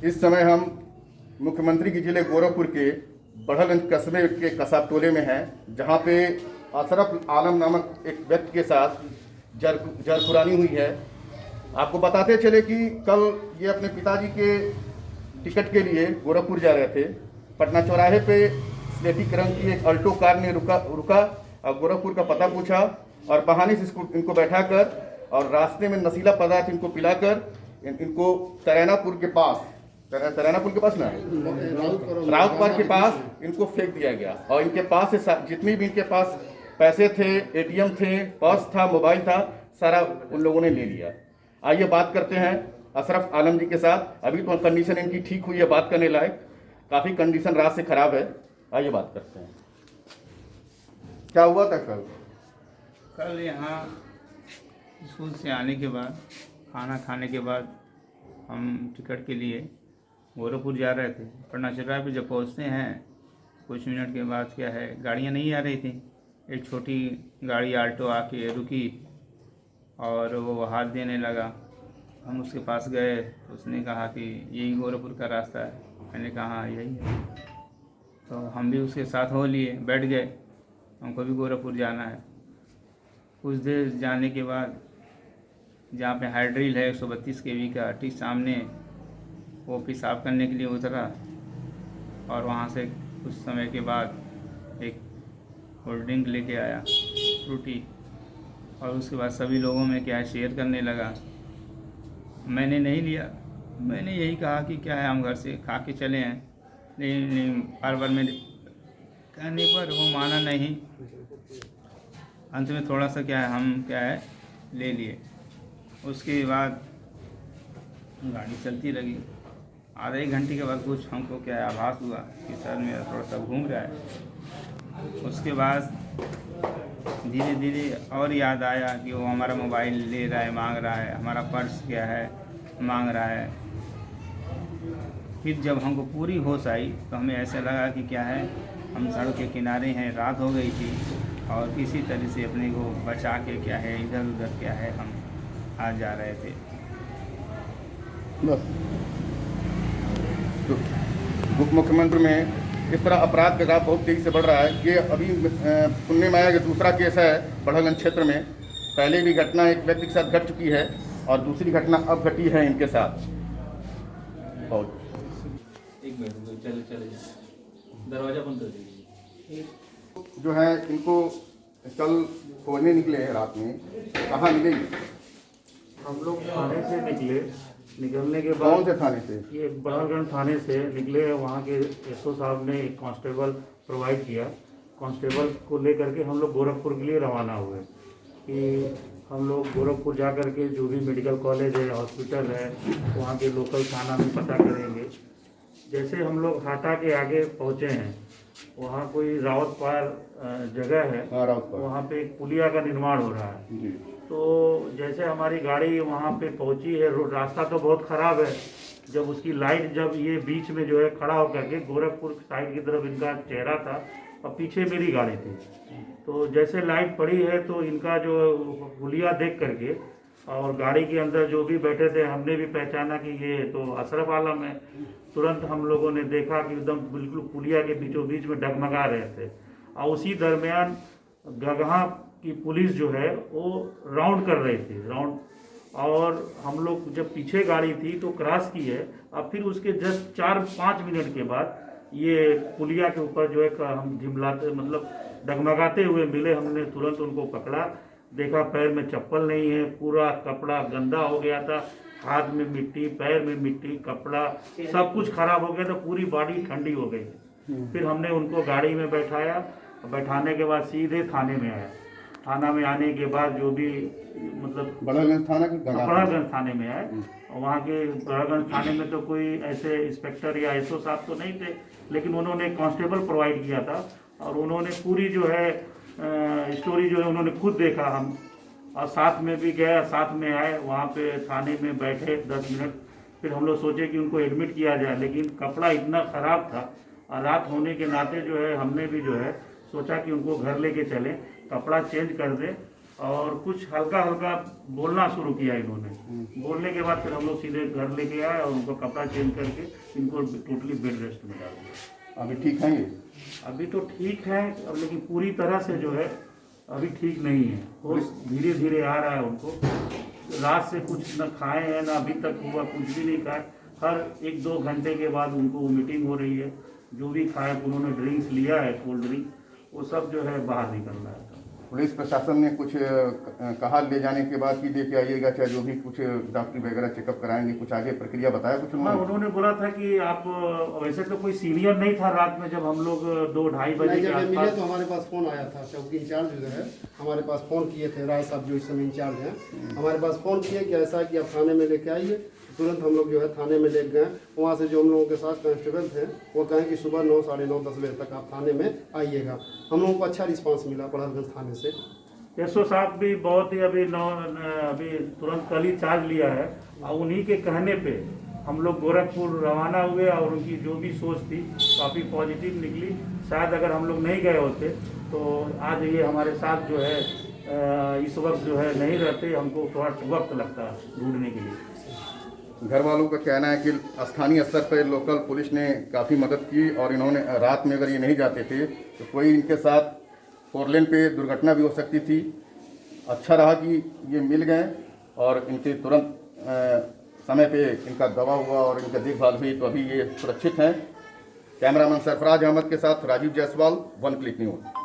इस समय हम मुख्यमंत्री के जिले गोरखपुर के बढ़लगंज कस्बे के कसाब टोले में हैं, जहां पे अशरफ आलम नामक एक व्यक्ति के साथ जरखुरानी हुई है। आपको बताते चले कि कल ये अपने पिताजी के टिकट के लिए गोरखपुर जा रहे थे। पटना चौराहे पे स्लेटी रंग की एक अल्टो कार ने रुका और गोरखपुर का पता पूछा और बहाने से इनको बैठाकर और रास्ते में नशीला पदार्थ इनको पिलाकर इनको तरैनापुर के पास ना राउत पार्क के पास इनको फेंक दिया गया। और इनके पास से जितनी भी इनके पास पैसे थे, एटीएम थे, पर्स था, मोबाइल था, सारा उन लोगों ने ले लिया। आइए बात करते हैं अशरफ आलम जी के साथ। अभी तो कंडीशन इनकी ठीक हुई है, बात करने लायक। काफ़ी कंडीशन रात से ख़राब है। आइए बात करते हैं, क्या हुआ था कल यहाँ स्कूल से आने के बाद, खाना खाने के बाद हम टिकट के लिए गोरखपुर जा रहे थे। पटना चौराहे पे जब पहुँचते हैं कुछ मिनट के बाद क्या है, गाड़ियाँ नहीं आ रही थी। एक छोटी गाड़ी आल्टो आके रुकी और वो हाथ देने लगा। हम उसके पास गए, उसने कहा कि यही गोरखपुर का रास्ता है। मैंने कहा हाँ यही है। तो हम भी उसके साथ हो लिए, बैठ गए। हमको भी गोरखपुर जाना है। कुछ देर जाने के बाद जहाँ पे हाइड्रिल है 132 केवी का, ठीक सामने वो पेशाब करने के लिए उतरा और वहाँ से कुछ समय के बाद एक कोल्ड ड्रिंक लेके आया, फ्रूटी, और उसके बाद सभी लोगों में क्या है शेयर करने लगा। मैंने नहीं लिया। मैंने यही कहा कि क्या है, हम घर से खा के चले हैं। नहीं बार बार मेरे कहने पर वो माना नहीं। अंत में थोड़ा सा क्या है, हम क्या है ले लिए। उसके बाद गाड़ी चलती रही। आधे एक घंटे के बाद कुछ हमको क्या है आभास हुआ कि सर मेरा थोड़ा सा घूम रहा है। उसके बाद धीरे धीरे और याद आया कि वो हमारा मोबाइल ले रहा है, मांग रहा है, हमारा पर्स क्या है मांग रहा है। फिर जब हमको पूरी होश आई तो हमें ऐसा लगा कि क्या है, हम सड़क के किनारे हैं, रात हो गई थी और किसी तरह से अपने को बचा के क्या है इधर उधर क्या है हम आ जा रहे थे। बस तो उप मुख्यमंत्री में इस तरह अपराध का ग्राफ बहुत तेज़ी से बढ़ रहा है। ये अभी सुनने में आया कि दूसरा केस है बढ़लगंज क्षेत्र में। पहले भी घटना एक व्यक्ति के साथ घट चुकी है और दूसरी घटना अब घटी है इनके साथ। बहुत एक मिनट चले दरवाजा बंद कर दीजिए। जो है इनको कल खोजने निकले हैं रात में, कहाँ मिलेगी? हम लोग थाने से निकलने के बाद, कौन से थाने से? ये बढ़लगंज थाने से निकले। वहाँ के एसओ साहब ने एक कांस्टेबल प्रोवाइड किया। कांस्टेबल को लेकर के हम लोग गोरखपुर के लिए रवाना हुए कि हम लोग गोरखपुर जा कर के जो भी मेडिकल कॉलेज है, हॉस्पिटल है, वहाँ के लोकल थाना में पता करेंगे। जैसे हम लोग हाटा के आगे पहुँचे हैं, वहाँ कोई रावत पार जगह है, वहाँ पे एक पुलिया का निर्माण हो रहा है। तो जैसे हमारी गाड़ी वहाँ पे पहुँची है, रास्ता तो बहुत ख़राब है। जब उसकी लाइट, जब ये बीच में जो है खड़ा होकर के गोरखपुर साइड की तरफ इनका चेहरा था और पीछे मेरी गाड़ी थी, तो जैसे लाइट पड़ी है तो इनका जो पुलिया देख करके और गाड़ी के अंदर जो भी बैठे थे, हमने भी पहचाना कि ये तो अशरफ आलम है। तुरंत हम लोगों ने देखा कि एकदम बिल्कुल पुलिया के बीचों बीच में डगमगा रहे थे। और उसी दरमियान गगहा की पुलिस जो है वो राउंड कर रही थी, और हम लोग जब पीछे गाड़ी थी तो क्रॉस की है। अब फिर उसके जस्ट 4-5 मिनट के बाद ये पुलिया के ऊपर जो है हम झिमलाते मतलब डगमगाते हुए मिले। हमने तुरंत उनको पकड़ा, देखा पैर में चप्पल नहीं है, पूरा कपड़ा गंदा हो गया था, हाथ में मिट्टी, पैर में मिट्टी, कपड़ा सब कुछ खराब हो गया था, पूरी बॉडी ठंडी हो गई। फिर हमने उनको गाड़ी में बैठाया, बैठाने के बाद सीधे थाने में आया। थाना में आने के बाद जो भी मतलब बढ़लगंज थाने में आए। वहाँ के बढ़लगंज थाने में तो कोई ऐसे इंस्पेक्टर या एसओ साहब तो नहीं थे, लेकिन उन्होंने कांस्टेबल प्रोवाइड किया था और उन्होंने पूरी जो है स्टोरी जो है उन्होंने खुद देखा। हम और साथ में भी गया, साथ में आए, वहाँ पे थाने में बैठे 10 मिनट। फिर हम लोग सोचे कि उनको एडमिट किया जाए, लेकिन कपड़ा इतना ख़राब था और रात होने के नाते जो है हमने भी जो है सोचा कि उनको घर लेके चलें, कपड़ा चेंज कर दें और कुछ हल्का हल्का बोलना शुरू किया इन्होंने। बोलने के बाद फिर हम लोग सीधे घर लेके आए और उनको कपड़ा चेंज करके इनको टोटली बेड रेस्ट में डाल दिया। अभी ठीक हैं ये? अभी तो ठीक है, अब लेकिन पूरी तरह से जो है अभी ठीक नहीं है, होश धीरे धीरे आ रहा है उनको। रात से कुछ न खाए हैं ना अभी तक हुआ कुछ भी नहीं खाए। हर 1-2 घंटे के बाद उनको वोमिटिंग हो रही है। जो भी खाए उन्होंने ड्रिंक्स लिया है, कोल्ड ड्रिंक, वो सब जो है बाहर निकल रहा है। पुलिस प्रशासन ने कुछ कहा ले जाने के बाद कि लेके आइएगा, चाहे जो भी कुछ डॉक्टरी वगैरह चेकअप कराएंगे, कुछ आगे प्रक्रिया बताया कुछ हाँ, उन्होंने बोला था कि आप वैसे तो कोई सीनियर नहीं था रात में जब हम लोग 2-2:30 बजे के जब ये मिले आसपास। तो हमारे पास फ़ोन आया था, चौकी इंचार्ज जो है हमारे पास फ़ोन किए थे, राय साहब जो इस समय इंचार्ज हैं, हमारे पास फ़ोन किए कि ऐसा कि आप थाने में लेके आइए। तुरंत हम लोग जो है थाने में ले गए। वहाँ से जो हम लोगों के साथ कांस्टेबल थे वो कहें कि सुबह 9, साढ़े 9, 10 बजे तक आप थाने में आइएगा। हम लोगों को अच्छा रिस्पांस मिला बड़हलगंज थाने से। एसओ साहब भी बहुत ही अभी तुरंत कल ही चार्ज लिया है और उन्हीं के कहने पे हम लोग गोरखपुर रवाना हुए और उनकी जो भी सोच थी काफ़ी पॉजिटिव निकली। शायद अगर हम लोग नहीं गए होते तो आज ये हमारे साथ जो है इस वक्त जो है नहीं रहते, हमको थोड़ा वक्त लगता ढूंढने के लिए। घर वालों का कहना है कि स्थानीय स्तर पर लोकल पुलिस ने काफ़ी मदद की और इन्होंने रात में अगर ये नहीं जाते थे तो कोई इनके साथ 4 लेन पे दुर्घटना भी हो सकती थी। अच्छा रहा कि ये मिल गए और इनके तुरंत समय पे इनका दवा हुआ और इनका देखभाल हुई, तो अभी ये सुरक्षित हैं। कैमरामैन सरफराज अहमद के साथ Rajeev Jaiswal, one click news.